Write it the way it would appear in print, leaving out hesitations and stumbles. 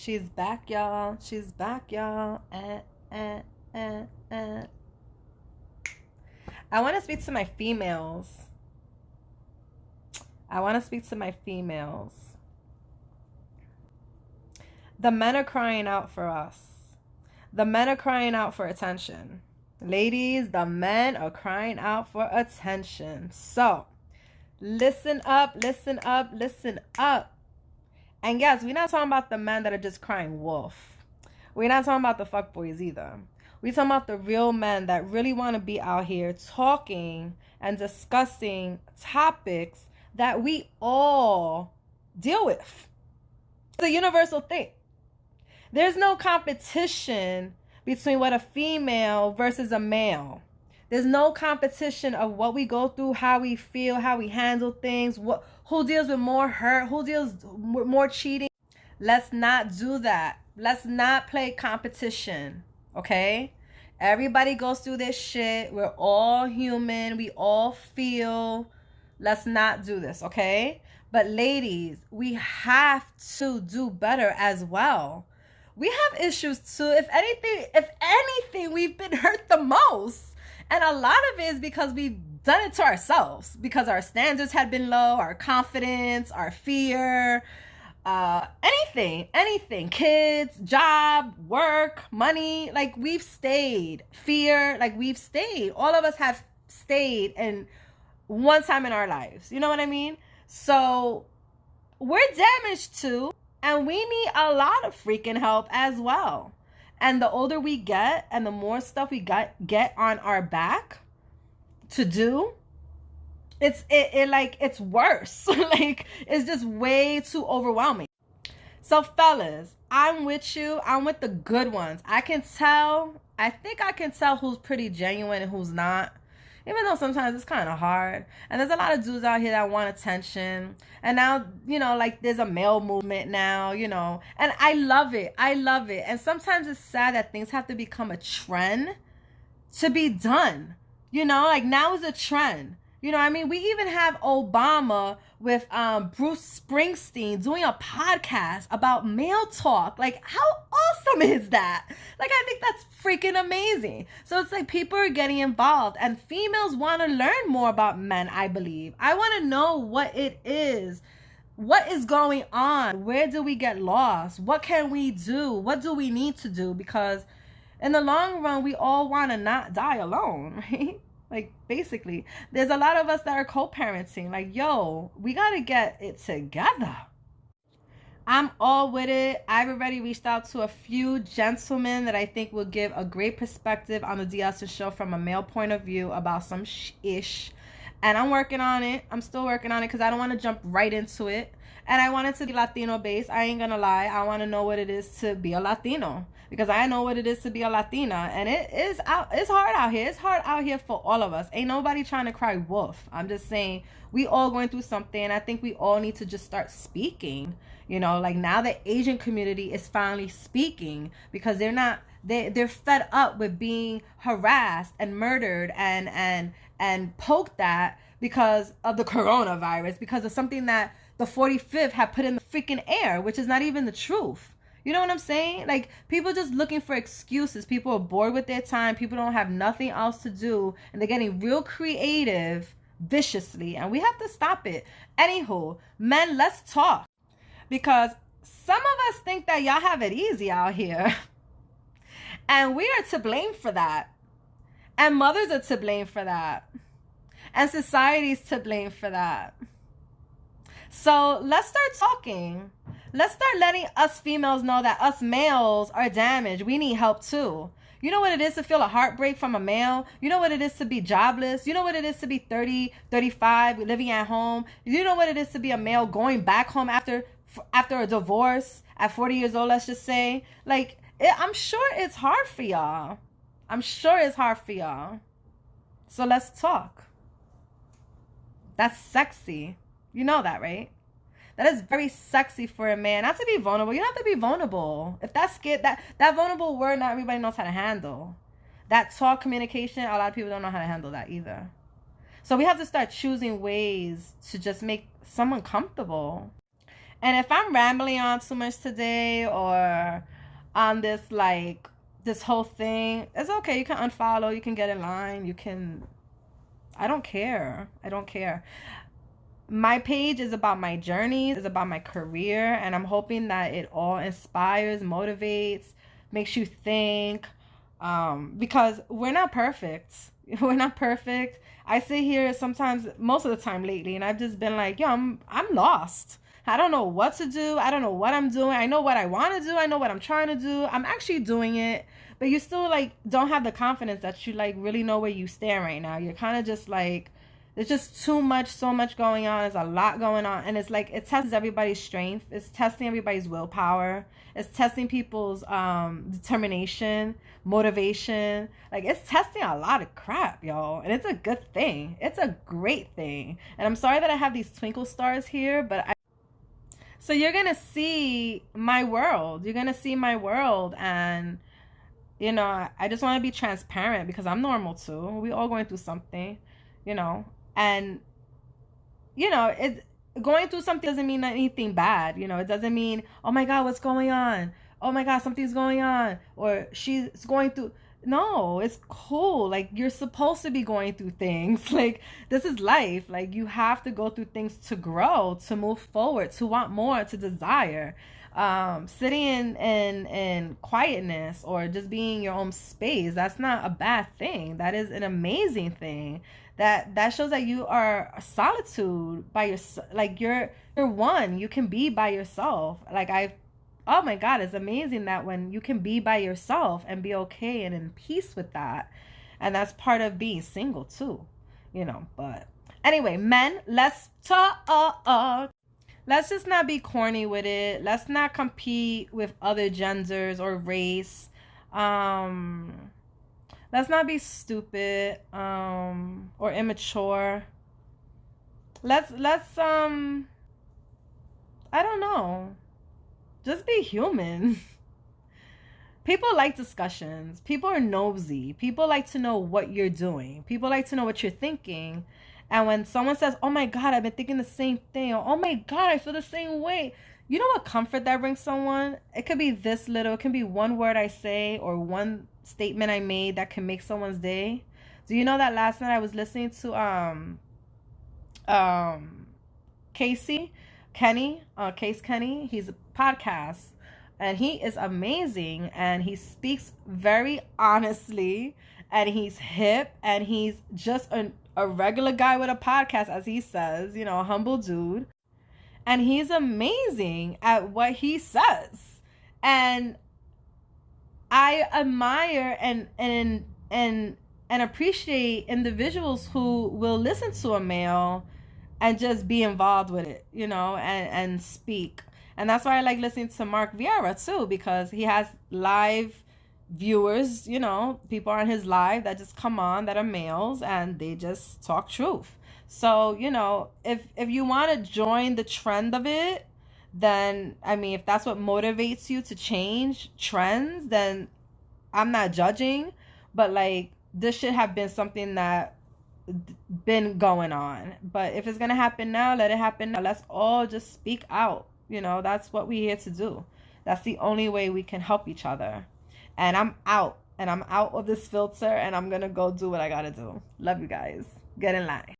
She's back, y'all. She's back, y'all. Eh, eh, eh. I want to speak to my females. I want to speak to my females. The men are crying out for us. The men are crying out for attention. Ladies, the men are crying out for attention. So, listen up, listen up, listen up. And yes, we're not talking about the men that are just crying wolf. We're not talking about the fuckboys either. We're talking about the real men that really want to be out here talking and discussing topics that we all deal with. It's a universal thing. There's no competition between what a female versus a male. There's no competition of what we go through, how we feel, how we handle things, who deals with more hurt, who deals with more cheating. Let's not do that. Let's not play competition, okay? Everybody goes through this shit. We're all human. We all feel. Let's not do this, okay? But ladies, we have to do better as well. We have issues too. If anything, we've been hurt the most. And a lot of it is because we've done it to ourselves, because our standards had been low, our confidence, our fear, anything, kids, job, work, money, like we've stayed, fear, like we've stayed. All of us have stayed in one time in our lives. You know what I mean? So we're damaged too, and we need a lot of freaking help as well. And the older we get and the more stuff we get on our back to do, it's worse. Like, it's just way too overwhelming. So fellas, I'm with you. I'm with the good ones. I think I can tell who's pretty genuine and who's not. Even though sometimes it's kind of hard. And there's a lot of dudes out here that want attention. And now, like there's a male movement now, And I love it. And sometimes it's sad that things have to become a trend to be done. Like now is a trend. You know what I mean? We even have Obama with Bruce Springsteen doing a podcast about male talk. Like, how awesome is that? Like, I think that's freaking amazing. So it's like people are getting involved, and females want to learn more about men, I believe. I want to know what it is. What is going on? Where do we get lost? What can we do? What do we need to do? Because in the long run, we all want to not die alone, right? Like, basically, there's a lot of us that are co-parenting. Like, yo, we got to get it together. I'm all with it. I've already reached out to a few gentlemen that I think will give a great perspective on the DLC show from a male point of view about some ish. And I'm working on it. I'm still working on it because I don't want to jump right into it. And I want it to be Latino based. I ain't going to lie. I want to know what it is to be a Latino, because I know what it is to be a Latina. And it's hard out here. It's hard out here for all of us. Ain't nobody trying to cry wolf. I'm just saying we all going through something. And I think we all need to just start speaking. Like now the Asian community is finally speaking, because they're fed up with being harassed and murdered and poked at because of the coronavirus, because of something that the 45th had put in the freaking air, which is not even the truth. You know what I'm saying? Like, people just looking for excuses. People are bored with their time. People don't have nothing else to do, and they're getting real creative viciously, and we have to stop it. Anywho, men, let's talk, because some of us think that y'all have it easy out here, and we are to blame for that, and mothers are to blame for that, and society's to blame for that. So let's start talking. Let's start letting us females know that us males are damaged. We need help too. You know what it is to feel a heartbreak from a male? You know what it is to be jobless? You know what it is to be 30, 35, living at home? You know what it is to be a male going back home after a divorce at 40 years old, let's just say? Like, I'm sure it's hard for y'all. So let's talk. That's sexy. You know that, right? That is very sexy for a man. Not to be vulnerable. You don't have to be vulnerable. If that's scared, that vulnerable word, not everybody knows how to handle. That talk communication, a lot of people don't know how to handle that either. So we have to start choosing ways to just make someone comfortable. And if I'm rambling on too much today or on this like this whole thing, it's okay. You can unfollow, you can get in line, you can I don't care. I don't care. My page is about my journey, is about my career, and I'm hoping that it all inspires, motivates, makes you think. Because we're not perfect. We're not perfect. I sit here sometimes, most of the time lately, and I've just been like, yo, I'm lost. I don't know what to do. I don't know what I'm doing. I know what I want to do. I know what I'm trying to do. I'm actually doing it, but you still like don't have the confidence that you like really know where you stand right now. You're kind of just like there's just too much, so much going on. There's a lot going on. And it's like, it tests everybody's strength. It's testing everybody's willpower. It's testing people's determination, motivation. Like, it's testing a lot of crap, y'all. And it's a good thing. It's a great thing. And I'm sorry that I have these twinkle stars here, but so you're going to see my world. You're going to see my world. And, you know, I just want to be transparent because I'm normal too. We all going through something, you know. And, you know, it going through something doesn't mean anything bad. You know, it doesn't mean, oh my God, what's going on? Oh my God, something's going on. Or she's going through. No, it's cool. Like, you're supposed to be going through things. Like, this is life. Like, you have to go through things to grow, to move forward, to want more, to desire. Sitting in quietness or just being in your own space, that's not a bad thing. That is an amazing thing. That shows that you are solitude by yourself. Like, you're one. You can be by yourself. Like, oh my God, it's amazing that when you can be by yourself and be okay and in peace with that. And that's part of being single too, you know. But anyway, men, let's talk. Let's just not be corny with it. Let's not compete with other genders or race. Let's not be stupid or immature. Let's I don't know. Just be human. People like discussions. People are nosy. People like to know what you're doing. People like to know what you're thinking. And when someone says, oh my God, I've been thinking the same thing, or oh my God, I feel the same way, you know what comfort that brings someone? It could be this little, it can be one word I say or one statement I made that can make someone's day. Do you know that last night I was listening to Case Kenny? He's a podcast and he is amazing and he speaks very honestly and he's hip and he's just a regular guy with a podcast, as he says, you know, a humble dude. And he's amazing at what he says. And I admire and appreciate individuals who will listen to a male and just be involved with it, you know, and speak. And that's why I like listening to Mark Vieira too, because he has live viewers, you know, people on his live that just come on that are males and they just talk truth. So, you know, if you want to join the trend of it, then I mean, if that's what motivates you to change trends, then I'm not judging, but like this should have been something that been going on. But if it's going to happen now, let it happen now. Let's all just speak out. You know, that's what we're here to do. That's the only way we can help each other. And I'm out. And I'm out of this filter and I'm going to go do what I got to do. Love you guys. Get in line.